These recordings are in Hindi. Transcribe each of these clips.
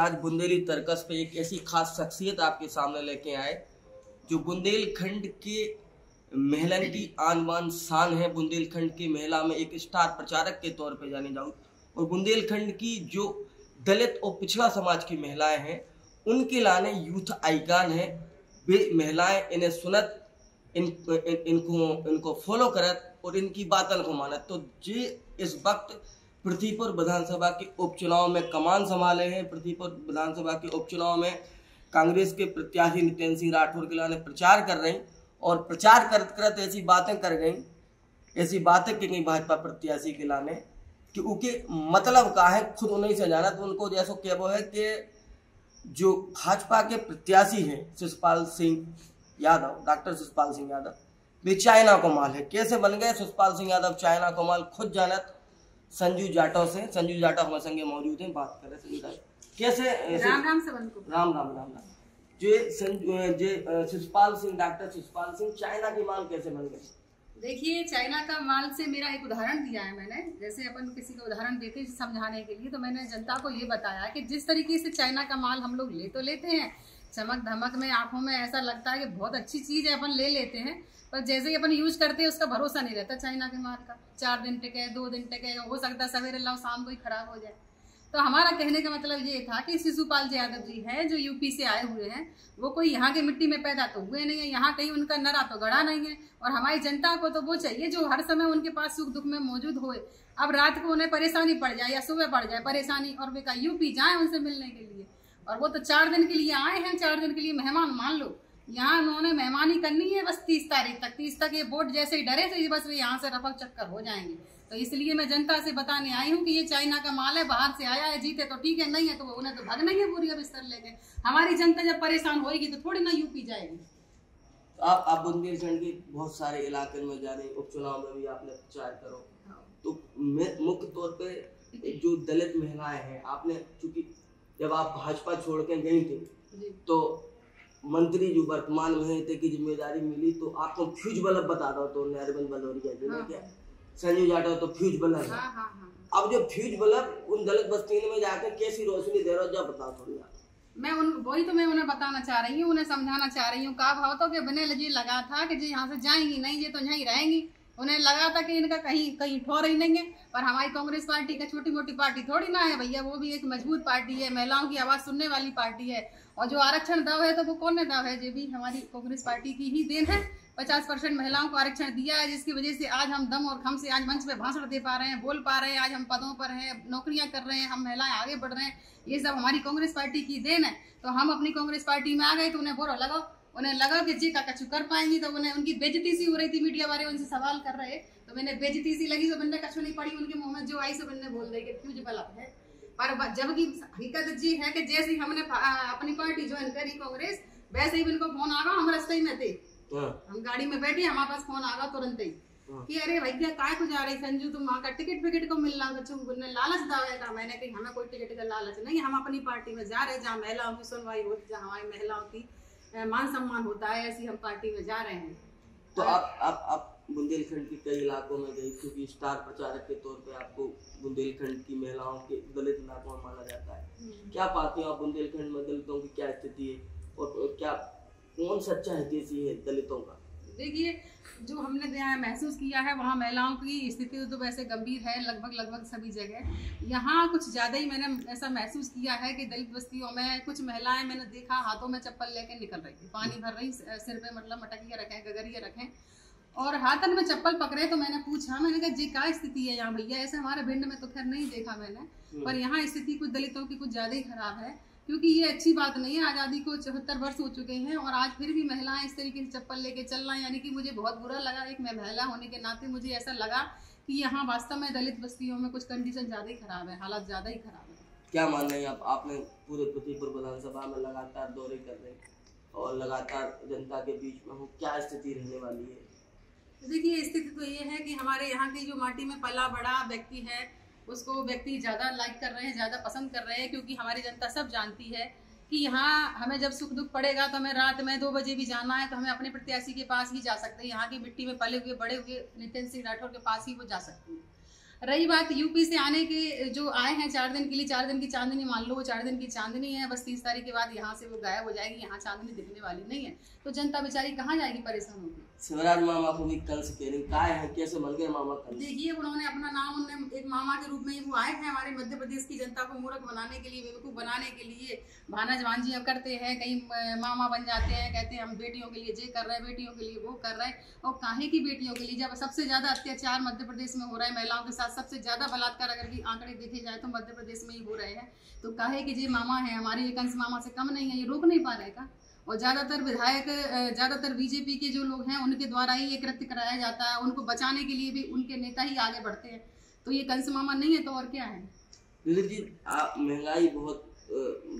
आज बुंदेली तर्कस पे एक ऐसी खास शख्सियत आपके सामने लेके आए जो बुंदेलखंड के महिलन की आन बान शान है। बुंदेलखंड की महिला में एक स्टार प्रचारक के तौर पे जाने जाऊँ और बुंदेलखंड की जो दलित और पिछड़ा समाज की महिलाएं हैं उनके लाने यूथ आइकन है। वे महिलाएं इन्हें सुनत, इनको फॉलो करत और इनकी बातन को मानत। तो जे इस वक्त पृथ्वीपुर विधानसभा के उपचुनाव में कमान संभाले हैं। पृथ्वीपुर विधानसभा के उपचुनाव में कांग्रेस के प्रत्याशी नितिन सिंह राठौर के लाने प्रचार कर रही और प्रचार करत ऐसी बातें कर गई, ऐसी बातें की गई भाजपा प्रत्याशी के लाने कि उनके मतलब का है खुद उन्हीं से जाना। तो उनको जैसा कहबो है कि जो भाजपा के प्रत्याशी हैं शिषपाल सिंह यादव, डॉक्टर शिषपाल सिंह यादव, वे चाइना को माल है। कैसे बन गए शिषपाल सिंह यादव चाइना को माल, खुद जानत संजू जाटव से। संजू जाटव हमारे संगे मौजूद हैं, बात कर रहे हैं कैसे राम से बन को राम जो शिषपाल सिंह, डॉक्टर शिषपाल सिंह चाइना की माल कैसे बन गए? देखिए, चाइना का माल से मेरा एक उदाहरण दिया है मैंने। जैसे अपन किसी को उदाहरण देते हैं समझाने के लिए, तो मैंने जनता को ये बताया कि जिस तरीके से चाइना का माल हम लोग ले तो लेते हैं, चमक धमक में आंखों में ऐसा लगता है कि बहुत अच्छी चीज है, अपन ले लेते हैं, पर जैसे ही अपन यूज करते हैं उसका भरोसा नहीं रहता चाइना के माल का। 4 दिन टिके, 2 दिन टिके, हो सकता है सवेरे लाओ शाम को ही खराब हो जाए। तो हमारा कहने का मतलब ये था कि शिशुपाल यादव जी हैं जो यूपी से आए हुए हैं, वो कोई यहाँ के मिट्टी में पैदा तो हुए नहीं है, यहाँ कहीं उनका नरा तो गड़ा नहीं है। और हमारी जनता को तो वो चाहिए जो हर समय उनके पास सुख दुख में मौजूद होए। अब रात को उन्हें परेशानी पड़ जाए या सुबह पड़ जाए परेशानी और वे का यूपी जाए उनसे मिलने के लिए, और वो तो 4 दिन के लिए आए हैं, 4 दिन के लिए मेहमान मान लो। यहाँ उन्होंने मेहमानी करनी है बस 30 तारीख तक। 30 तक ये बोट जैसे ही डरे तो बस वे यहाँ से रफक चक्कर हो जाएंगे। तो इसलिए मैं जनता से बताने आई हूँ कि ये चाइना का माल है, बाहर से आया है, जीते तो ठीक है, नहीं है तो उन्हें तो भगना ही है पूरी बिस्तर लेके। हमारी जनता जब परेशान होगी तो थोड़ी ना यूपी जाएगी। तो आप बुंदेलखंड के बहुत सारे इलाके में जा रहे, उपचुनाव में भी आपने प्रचार करो। तो मुख्य तौर पे जो दलित महिलाएं हैं, आपने चूंकि जब आप भाजपा छोड़ के गई थी तो मंत्री जो वर्तमान में थे की जिम्मेदारी मिली तो आपको फ्यूज बल्ब बता दो तो नरवन बलौरिया जी ने क्या संजू जाटव तो फ्यूज बल्ब है। अब जो फ्यूज बल्ब उन दलित बस्तियों में जाकर कैसी रोशनी दे रहा हो, जब बताओ थोड़ी आप। मैं उन्हें बताना चाह रही हूँ, उन्हें समझाना चाह रही हूँ। का भाव तो कि बने जी लगा था कि जी यहाँ से जाएंगी नहीं, ये तो यहीं रहेंगी। उन्हें लगा था कि इनका कहीं ठोर ही नहीं है। पर हमारी कांग्रेस पार्टी का छोटी मोटी पार्टी थोड़ी ना है भैया, वो भी एक मजबूत पार्टी है, महिलाओं की आवाज सुनने वाली पार्टी है। और जो आरक्षण दाव है तो वो कौन ने दाव है, जो भी हमारी कांग्रेस पार्टी की ही देन है। 50% महिलाओं को आरक्षण दिया है, जिसकी वजह से आज हम दम और खम से आज मंच पे भाषण दे पा रहे हैं, बोल पा रहे हैं, आज हम पदों पर हैं, नौकरियां कर रहे हैं, हम महिलाएं आगे बढ़ रहे हैं। ये सब हमारी कांग्रेस पार्टी की देन है। तो हम अपनी कांग्रेस पार्टी में आ गए तो उन्हें बुरा लगा, उन्हें लगा कि जी का कछु कर पाएंगी। तो उन्हें उनकी बेइज्जती सी हो रही थी, मीडिया वाले उनसे सवाल कर रहे, तो मैंने बेइज्जती सी लगी तो मैंने कछु नहीं पड़ी उनके मुंह में, जो आई सो मैंने बोल दी कि फ्यूज बल्ब है। पर जबकि हकीकत जी है कि जैसे ही हमने अपनी पार्टी ज्वाइन करी कांग्रेस, वैसे ही इनको फोन आ गया, हम रास्ते ही में थे, हम गाड़ी में बैठे, हमारे पास फोन आ गया तुरंत ही कि अरे भैया काय को जा रही संजू, तुम वहाँ का टिकट को मिल रहा है, लालच दावे का। मैंने कही हमें कोई टिकट का लालच नहीं, हम अपनी पार्टी में जा रहे जहाँ महिलाओं की सुनवाई होती, जहाँ हमारी महिलाओं की मान सम्मान होता है, ऐसी हम पार्टी में जा रहे हैं। तो आप बुंदेलखंड के कई इलाकों में गई, क्योंकि स्टार प्रचारक के तौर पे आपको बुंदेलखंड की महिलाओं के दलित इलाकों में माना जाता है। क्या पाते हो आप बुंदेलखंड में दलितों की क्या स्थिति है और क्या कौन सच्चा हितैषी है दलितों का? देखिए, जो हमने महसूस किया है वहाँ महिलाओं की स्थिति तो वैसे गंभीर है लगभग सभी जगह। यहाँ कुछ ज़्यादा ही मैंने ऐसा महसूस किया है कि दलित बस्तियों में कुछ महिलाएं मैंने देखा हाथों में चप्पल लेके निकल रही थी, पानी भर रही, सिर पे मतलब मटकिया रखें, गगरिया रखें और हाथन में चप्पल पकड़े। तो मैंने पूछा, मैंने कहा जी क्या स्थिति है यहाँ भैया? ऐसे हमारे भिंड में तो खैर नहीं देखा मैंने, पर यहाँ स्थिति कुछ दलितों की कुछ ज़्यादा ही खराब है, क्योंकि ये अच्छी बात नहीं है। आज़ादी को 74 वर्ष हो चुके हैं और आज फिर भी महिलाएं इस तरीके से चप्पल लेके चलना, यानी कि मुझे बहुत बुरा लगा। एक मैं महिला होने के नाते मुझे ऐसा लगा कि यहाँ वास्तव में दलित बस्तियों में कुछ कंडीशन ज़्यादा ही खराब है, हालात ज़्यादा ही खराब है। क्या मान रहे हैं आप? आपने पूरे पृथ्वीपुर विधानसभा में लगातार दौरे कर रहे और लगातार जनता के बीच में हो, क्या स्थिति रहने वाली है? देखिए, स्थिति तो ये है कि हमारे यहाँ की जो माटी में पला बड़ा व्यक्ति है उसको व्यक्ति ज़्यादा लाइक कर रहे हैं, ज़्यादा पसंद कर रहे हैं, क्योंकि हमारी जनता सब जानती है कि यहाँ हमें जब सुख दुख पड़ेगा तो हमें रात में 2 बजे भी जाना है तो हमें अपने प्रत्याशी के पास ही जा सकते हैं। यहाँ की मिट्टी में पले हुए बड़े हुए नितिन सिंह राठौर के पास ही वो जा सकते हैं। रही बात यूपी से आने के, जो आए हैं 4 दिन के लिए, 4 दिन की चांदनी मान लो, वो 4 दिन की चांदनी है, बस 30 तारीख के बाद यहाँ से वो गायब हो जाएगी, यहाँ चांदनी दिखने वाली नहीं है, तो जनता बेचारी कहाँ जाएगी, परेशान होगी। शिवराज मामा को भी कंस कह रही, काय है, कैसे बन गए मामा कंस? देखिए उन्होंने अपना नाम, उन्होंने एक मामा के रूप में वो आए हैं हमारे मध्य प्रदेश की जनता को मूर्ख बनाने के लिए, बेवकूफ बनाने के लिए भाना जवानजी अब करते हैं, कहीं मामा बन जाते हैं, कहते हैं हम बेटियों के लिए ये कर रहे हैं, बेटियों के लिए वो कर रहे हैं, और काहे की बेटियों के लिए, जब सबसे ज्यादा अत्याचार मध्य प्रदेश में हो रहा है महिलाओं के साथ, सबसे ज्यादा बलात्कार अगर की आंकड़े देखे जाए तो मध्य प्रदेश में ही हो रहे हैं, तो काहे कि ये मामा है हमारे, ये कंस मामा से कम नहीं है, ये रोक नहीं पा रहे का। और ज्यादातर विधायक, ज्यादातर बीजेपी के जो लोग हैं उनके द्वारा ही ये कृत्य कराया जाता है, उनको बचाने के लिए भी उनके नेता ही आगे बढ़ते हैं, तो ये कंस मामा नहीं है तो और क्या है। जी महंगाई बहुत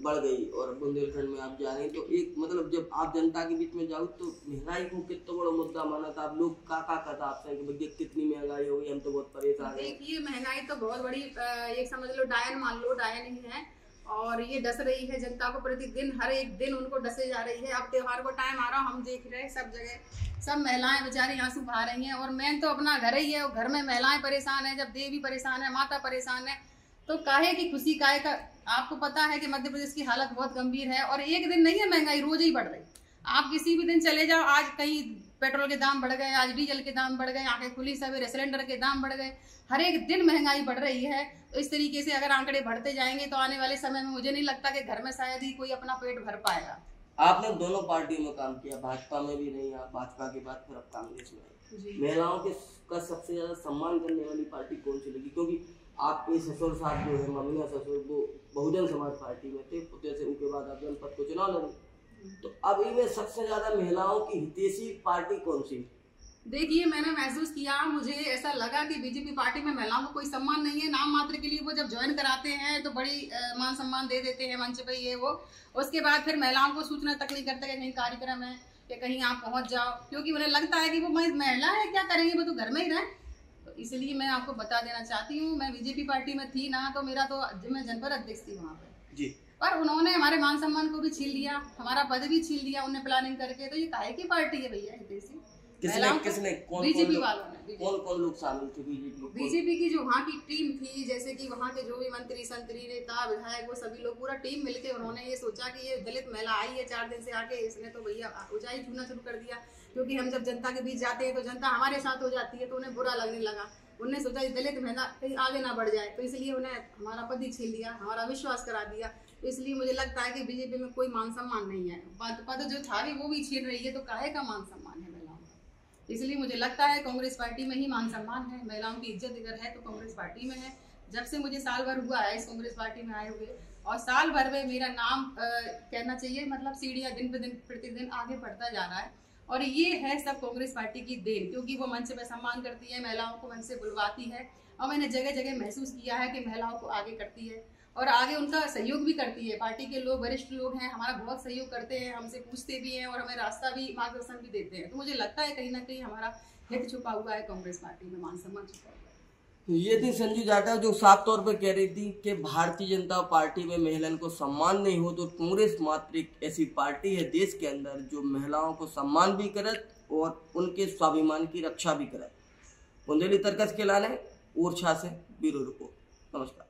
बढ़ गई और बुंदेलखंड में आप जा रहे हैं, तो एक मतलब जब आप जनता के बीच में जाओ तो महंगाई को कितना बड़ा मुद्दा माना था, आप लोग का कहता आपसे कि भैया कितनी महंगाई हो गई, हम तो बहुत परेशान हैं। देखिए महंगाई तो बहुत बड़ी, एक समझ लो डायन मान लो, डायन ही है, और ये डस रही है जनता को प्रतिदिन, हर एक दिन उनको डसे जा रही है। अब त्योहार को टाइम आ रहा, हम देख रहे हैं सब जगह सब महिलाएं बेचारी आंसू बहा रही हैं, और मेन तो अपना घर ही है, और घर में महिलाएं परेशान है, जब देवी परेशान है, माता परेशान है, तो काहे की खुशी काहे का। आपको पता है कि मध्य प्रदेश की हालत बहुत गंभीर है, और एक दिन नहीं है महंगाई, रोज ही बढ़ रही। आप किसी भी दिन चले जाओ, आज कहीं पेट्रोल के दाम बढ़ गए, आज डीजल के दाम बढ़ गए, आंखें खुली सवेरे सिलेंडर के दाम बढ़ गए, हर एक दिन महंगाई बढ़ रही है। तो इस तरीके से अगर आंकड़े बढ़ते जाएंगे तो आने वाले समय में मुझे नहीं लगता कि घर में शायद ही कोई अपना पेट भर पाएगा। आपने दोनों पार्टियों में काम किया, भाजपा में भी नहीं, आप भाजपा के बाद फिर अब कांग्रेस में आई, महिलाओं के का सबसे ज्यादा सम्मान करने वाली पार्टी कौन सी लगी? क्योंकि आपके ससुर साहब जो है, मामिया ससुर, वो बहुजन समाज पार्टी में थे, पुत्र से उनके बाद आप जनपद को चुनाव लड़े, तो अब इनमें सबसे ज्यादा महिलाओं की हितैषी पार्टी कौन सी? देखिए मैंने महसूस किया, मुझे ऐसा लगा कि बीजेपी पार्टी में महिलाओं को कोई सम्मान नहीं है, नाम मात्र के लिए वो जब ज्वाइन कराते हैं तो बड़ी मान सम्मान दे देते हैं मंच पे, ये वो, उसके बाद फिर महिलाओं को सूचना तक नहीं करते कि कहीं कार्यक्रम है या कहीं आप पहुंच जाओ, क्योंकि उन्हें लगता है कि वो महिला है, क्या करेंगे, वो तो घर में ही रहे। तो इसलिए मैं आपको बता देना चाहती हूँ, मैं बीजेपी पार्टी में थी ना, तो मेरा तो मैं जनपद अध्यक्ष थी वहाँ पे जी, पर उन्होंने हमारे मान सम्मान को भी छीन लिया, हमारा पद भी छीन लिया उन्हें प्लानिंग करके। तो ये काहे की पार्टी है भैया हितैषी? किसने बीजेपी वालों ने, कौन लोग शामिल थे बीजेपी की जो वहाँ की टीम थी, जैसे कि वहाँ के जो भी मंत्री संतरी नेता विधायक, वो सभी लोग पूरा टीम मिलके उन्होंने ये सोचा कि ये दलित महिला आई है 4 दिन से आके, इसने तो भैया ऊंचाई छूना शुरू कर दिया, क्योंकि हम जब जनता के बीच जाते हैं तो जनता हमारे साथ हो जाती है, तो उन्हें बुरा लगने लगा। उन्होंने सोचा दलित महिला कहीं आगे ना बढ़ जाए, तो इसलिए उन्हें हमारा पद ही छीन लिया, हमारा विश्वास करा दिया। तो इसलिए मुझे लगता है कि बीजेपी में कोई मान सम्मान नहीं है, पद जो था वो भी छीन रही है, तो काहे का मान सम्मान है महिलाओं का? इसलिए मुझे लगता है कांग्रेस पार्टी में ही मान सम्मान है, महिलाओं की इज्जत अगर है तो कांग्रेस पार्टी में है। जब से मुझे साल भर हुआ है इस कांग्रेस पार्टी में आए हुए, और साल भर में मेरा नाम कहना चाहिए, मतलब सीढ़ियाँ दिन पे दिन प्रतिदिन आगे बढ़ता जा रहा है, और ये है सब कांग्रेस पार्टी की देन, क्योंकि वो मंच पे सम्मान करती है, महिलाओं को मंच से बुलवाती है, और मैंने जगह जगह महसूस किया है कि महिलाओं को आगे करती है और आगे उनका सहयोग भी करती है। पार्टी के लोग, वरिष्ठ लोग हैं, हमारा बहुत सहयोग करते हैं, हमसे पूछते भी हैं और हमें रास्ता भी, मार्गदर्शन भी देते हैं। तो मुझे लगता है कहीं ना कहीं हमारा हित छुपा हुआ है कांग्रेस पार्टी में, मान सम्मान छुपा हुआ है। ये थी संजू जाटा जो साफ तौर पर कह रही थी कि भारतीय जनता पार्टी में महिलाओं को सम्मान नहीं हो, तो कांग्रेस मात्र एक ऐसी पार्टी है देश के अंदर जो महिलाओं को सम्मान भी करे और उनके स्वाभिमान की रक्षा भी करे। बुंदेली तर्कस के लाने ओरछा से ब्यूरो रिपोर्ट। नमस्कार।